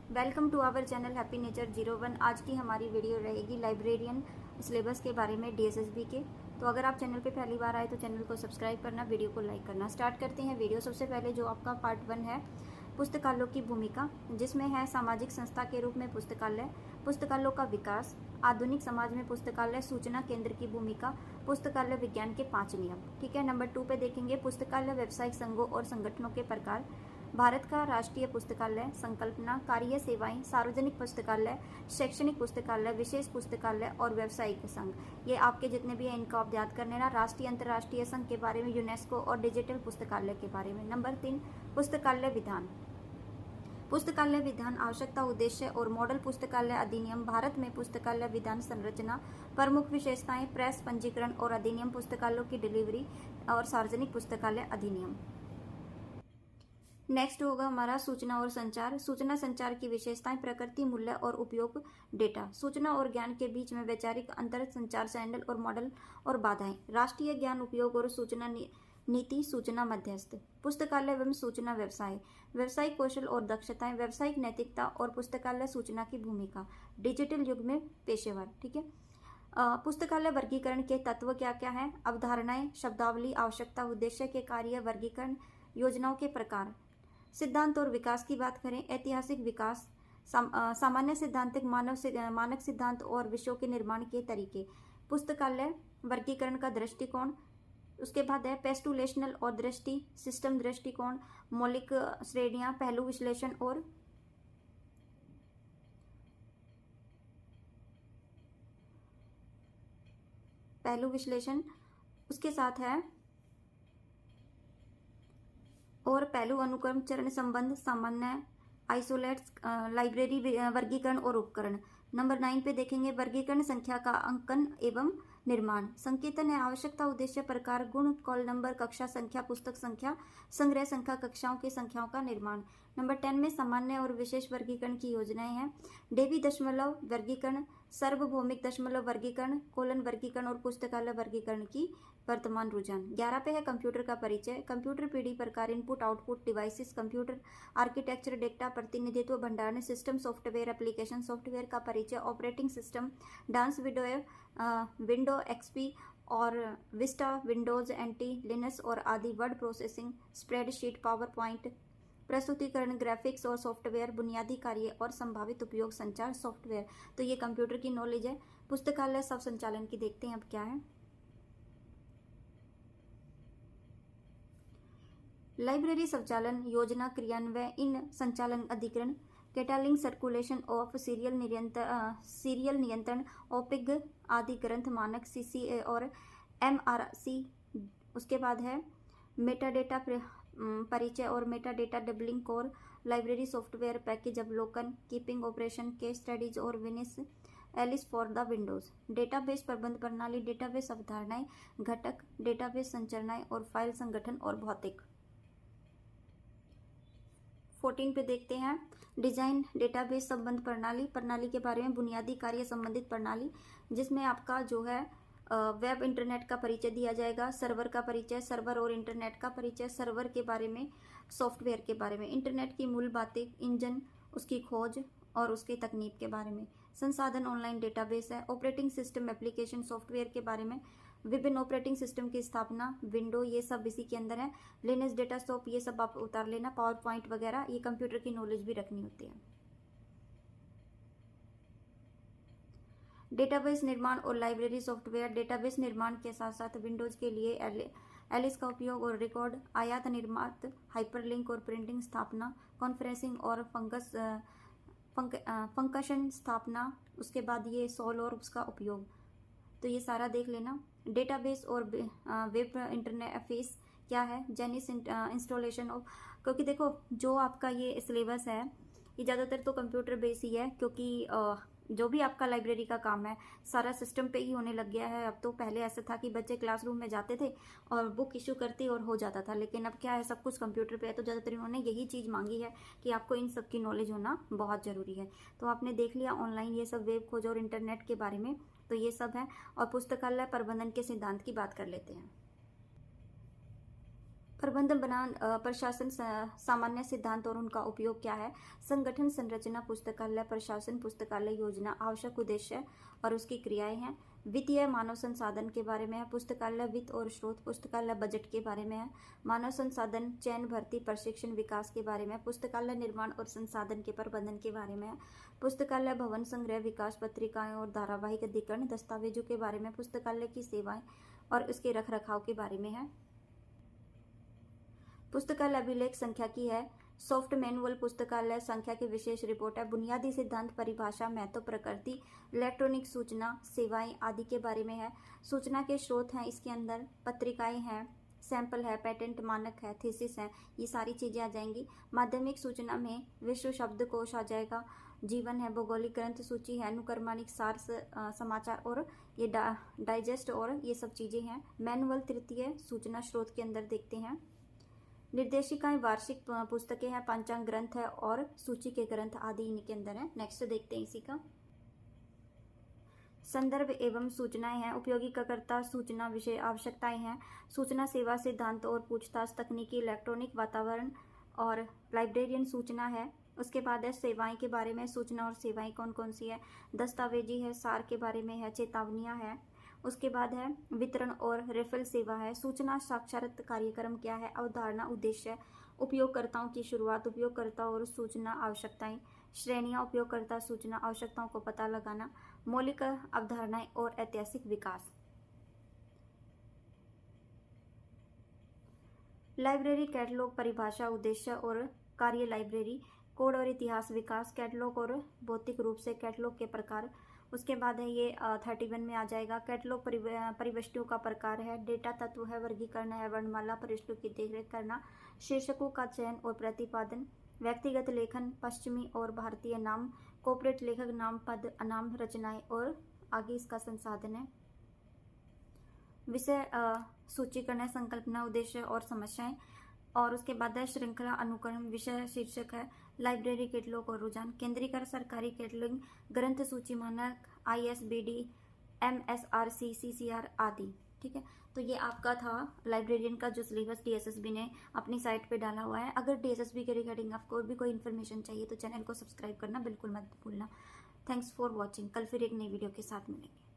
Welcome to our channel happy nature 01। आज की हमारी वीडियो रहेगी लाइब्रेरियन सिलेबस के बारे में डीएसएसबी के। तो अगर आप चैनल पे पहली बार आए तो चैनल को सब्सक्राइब करना, वीडियो को लाइक करना। स्टार्ट करते हैं वीडियो। सबसे पहले जो आपका पार्ट 1 है पुस्तकालयों की भूमिका, जिसमें है सामाजिक संस्था के रूप में पुस्तकालय, पुस्तकालयों का विकास, आधुनिक समाज में पुस्तकालय, सूचना केंद्र की भूमिका, पुस्तकालय विज्ञान के 5 नियम। ठीक है। नंबर 2 पे देखेंगे पुस्तकालय व्यावसायिक संघों और संगठनों के प्रकार, भारत का राष्ट्रीय पुस्तकालय, संकल्पना, कार्य सेवाएं, सार्वजनिक पुस्तकालय, शैक्षणिक पुस्तकालय, विशेष पुस्तकालय और व्यावसायिक संघ। ये आपके जितने भी हैं इनको आप याद कर लेना। राष्ट्रीय अंतर्राष्ट्रीय संघ के बारे में, यूनेस्को और डिजिटल पुस्तकालय के बारे में। नंबर 3 पुस्तकालय विधान, पुस्तकालय विधान, आवश्यकता, उद्देश्य और मॉडल पुस्तकालय अधिनियम, भारत में पुस्तकालय विधान संरचना, प्रमुख विशेषताएं, प्रेस पंजीकरण और अधिनियम, पुस्तकालयों की डिलीवरी और सार्वजनिक पुस्तकालय अधिनियम। नेक्स्ट होगा हमारा सूचना और संचार, सूचना संचार की विशेषताएं, प्रकृति, मूल्य और उपयोग, डेटा, सूचना और ज्ञान के बीच में वैचारिक अंतर, संचार चैनल और मॉडल और बाधाएं, राष्ट्रीय ज्ञान उपयोग और सूचना नीति, सूचना मध्यस्थ, पुस्तकालय एवं सूचना व्यवसाय, व्यवसायिक कौशल और दक्षताएं, व्यवसायिक नैतिकता और पुस्तकालय सूचना की भूमिका, डिजिटल युग में पेशेवर। ठीक है। पुस्तकालय वर्गीकरण के तत्व क्या क्या है, अवधारणाएं, शब्दावली, आवश्यकता, उद्देश्य के कार्य, वर्गीकरण, योजनाओं के प्रकार, सिद्धांत और विकास की बात करें, ऐतिहासिक विकास, सामान्य सिद्धांतिक, मानक सिद्धांत और विषयों के निर्माण के तरीके, पुस्तकालय वर्गीकरण का दृष्टिकोण, उसके बाद है पेस्टुलेशनल और दृष्टि, सिस्टम दृष्टिकोण, मौलिक श्रेणियां, पहलू विश्लेषण और उसके साथ है और पहलू अनुक्रम, चरण संबंध, सामान्य, आइसोलेट्स, लाइब्रेरी वर्गीकरण और उपकरण। नंबर 9 पे देखेंगे वर्गीकरण, संख्या का अंकन एवं निर्माण, संकेतन है, आवश्यकता, उद्देश्य, प्रकार, गुण, कॉल नंबर, कक्षा संख्या, पुस्तक संख्या, संग्रह संख्या, कक्षाओं की संख्याओं का निर्माण। नंबर 10 में सामान्य और विशेष वर्गीकरण की योजनाएं हैं, डेवी दशमलव वर्गीकरण, सार्वभौमिक दशमलव वर्गीकरण, कोलन वर्गीकरण और पुस्तकालय वर्गीकरण की वर्तमान रुझान। 11 पे है कंप्यूटर का परिचय, कंप्यूटर पीढ़ी, प्रकार, input output devices, computer architecture, data प्रतिनिधित्व, भंडारण सिस्टम, सॉफ्टवेयर, एप्लीकेशन, सॉफ्टवेयर का परिचय, operating system, dance, window XP और विस्टा, विंडोज एंटी, लिनक्स और आदि, word processing, spreadsheet, power point, प्रस्तुतिकरण, ग्राफिक्स और सॉफ्टवेयर, बुनियादी कार्य और संभावित उपयोग, संचार सॉफ्टवेयर। तो ये कंप्यूटर की नॉलेज है। पुस्तकालय सब संचालन की देखते हैं अब क्या है। लाइब्रेरी संचालन, योजना, क्रियान्वयन, इन संचालन, अधिग्रहण, कैटालिंग, सर्कुलेशन ऑफ सीरियल नियंत्रण, ओपिग आदि ग्रंथ मानक, सीसीए और एमआरसी। उसके बाद है मेटाडेटा परिचय और metadata Dublin core, library software package अवलोकन, कीपिंग ऑपरेशन, केस स्टडीज और विनिस एलिस फॉर द विंडोज, डेटाबेस प्रबंध प्रणाली, डेटाबेस अवधारणाएं, घटक, डेटाबेस संरचनाएं और फाइल संगठन और भौतिक। 14 पे देखते हैं डिजाइन, डेटाबेस संबंध प्रणाली, प्रणाली के बारे में, बुनियादी कार्य संबंधित प्रणाली, जिसमें आपका जो है वेब इंटरनेट का परिचय दिया जाएगा, सर्वर का परिचय, सर्वर और इंटरनेट का परिचय, सर्वर के बारे में, सॉफ्टवेयर के बारे में, इंटरनेट की मूल बातें, इंजन, उसकी खोज और उसकी तकनीक के बारे में, संसाधन, ऑनलाइन डेटाबेस है, ऑपरेटिंग सिस्टम, एप्लीकेशन, सॉफ्टवेयर के बारे में, विभिन्न ऑपरेटिंग सिस्टम की स्थापना, विंडो, ये सब इसी के अंदर है, लिनक्स, डेटास्टॉप, ये सब आप उतार लेना, पावर पॉइंट वगैरह, ये कंप्यूटर की नॉलेज भी रखनी होती है। डेटाबेस निर्माण और लाइब्रेरी सॉफ्टवेयर, डेटाबेस निर्माण के साथ साथ विंडोज के लिए एलिस का उपयोग और रिकॉर्ड, आयात, निर्मात, हाइपरलिंक और प्रिंटिंग, स्थापना, कॉन्फ्रेंसिंग और फंक्शन स्थापना, उसके बाद ये सोल और उसका उपयोग। तो ये सारा देख लेना। डेटाबेस और वेब इंटरफेस क्या है, जेनिस इंस्टॉलेशन ऑफ, क्योंकि देखो जो आपका ये सिलेबस है ये ज़्यादातर तो कंप्यूटर बेस ही है, क्योंकि जो भी आपका लाइब्रेरी का काम है सारा सिस्टम पे ही होने लग गया है। अब तो पहले ऐसा था कि बच्चे क्लासरूम में जाते थे और बुक इशू करते और हो जाता था, लेकिन अब क्या है सब कुछ कंप्यूटर पे है। तो ज़्यादातर इन्होंने यही चीज़ मांगी है कि आपको इन सब की नॉलेज होना बहुत ज़रूरी है। तो आपने देख लिया ऑनलाइन ये सब वेब खोज और इंटरनेट के बारे में, तो ये सब है। और पुस्तकालय प्रबंधन के सिद्धांत की बात कर लेते हैं। प्रबंध बनाम प्रशासन सामान्य सिद्धांत और उनका उपयोग क्या है। संगठन संरचना, पुस्तकालय प्रशासन, पुस्तकालय योजना, आवश्यक उद्देश्य और उसकी क्रियाएं हैं। वित्तीय मानव संसाधन के बारे में है। पुस्तकालय वित्त और स्रोत, पुस्तकालय बजट के बारे में है। मानव संसाधन चयन, भर्ती, प्रशिक्षण, विकास के बारे में। पुस्तकालय निर्माण और संसाधन के प्रबंधन के बारे में है। पुस्तकालय भवन, संग्रह, विकास, पत्रिकाएं और धारावाहिक अधिकरण, दस्तावेजों के बारे में। पुस्तकालय की सेवाएं और उसके रख रखाव के बारे में है। पुस्तकालय अभिलेख संख्या की है। सॉफ्ट मैनुअल पुस्तकालय संख्या की विशेष रिपोर्ट है। बुनियादी सिद्धांत, परिभाषा, महत्व, प्रकृति, इलेक्ट्रॉनिक सूचना सेवाएं आदि के बारे में है। सूचना के स्रोत हैं इसके अंदर, पत्रिकाएं हैं, सैंपल है, पेटेंट, मानक है, थीसिस है, ये सारी चीजें आ जाएंगी। माध्यमिक सूचना में विश्व शब्दकोश आ जाएगा, जीवन है, भौगोलिक ग्रंथ सूची है, अनुक्रमणिक सार, समाचार और ये डाइजेस्ट और ये सब चीजें हैं। मैनुअल तृतीय सूचना स्रोत के अंदर देखते हैं। निर्देशिकाएं वार्षिक पुस्तकें हैं, पंचांग ग्रंथ है और सूची के ग्रंथ आदि इनके अंदर है। नेक्स्ट देखते हैं इसी का। संदर्भ एवं सूचनाएं हैं। उपयोगिताकर्ता सूचना, विषय, आवश्यकताएं हैं। सूचना सेवा सिद्धांत और पूछताछ, तकनीकी, इलेक्ट्रॉनिक वातावरण और लाइब्रेरियन सूचना है। उसके बाद है सेवाएं के बारे में, सूचना और सेवाएं कौन कौन सी है। दस्तावेजी है, सार के बारे में है, चेतावनियां है। उसके बाद है वितरण और रेफरल सेवा है। सूचना साक्षरता कार्यक्रम क्या है, अवधारणा, उद्देश्य, उपयोगकर्ताओं की शुरुआत, उपयोगकर्ता और सूचना आवश्यकताएं, श्रेणियां, उपयोगकर्ता सूचना आवश्यकताओं को पता लगाना, मौलिक अवधारणाएं और ऐतिहासिक विकास। लाइब्रेरी कैटलॉग, परिभाषा, उद्देश्य और कार्य। लाइब्रेरी कोड और इतिहास, विकास, कैटलॉग और भौतिक रूप से कैटलॉग के प्रकार। उसके बाद है ये 31 में आ जाएगा। कैटलॉग परिवस्तुओं का प्रकार है, डेटा तत्व है, वर्गीकरण है, वर्णमाला प्रविष्टियों की देखरेख करना, शीर्षकों का चयन और प्रतिपादन, व्यक्तिगत लेखन, पश्चिमी और भारतीय नाम, कॉर्पोरेट लेखक नाम, पद, अनाम, रचनाएं और आगे इसका संसाधन है। विषय सूचीकरण है, संकल्पना, उद्देश्य और समस्याएं। और उसके बाद है श्रृंखला अनुक्रम, विषय शीर्षक है, लाइब्रेरी कैटलॉग और रुझान, केंद्रीकृत सरकारी कैटलॉग, ग्रंथ सूची मानक, ISBD, MSRC, CCR आदि। ठीक है, तो ये आपका था लाइब्रेरियन का जो सिलेबस DSSB ने अपनी साइट पे डाला हुआ है। अगर DSSB के रिगार्डिंग आपको और भी कोई इन्फॉर्मेशन चाहिए तो चैनल को सब्सक्राइब करना बिल्कुल मत भूलना। Thanks for watching. कल फिर एक नई वीडियो के साथ मिलेंगे।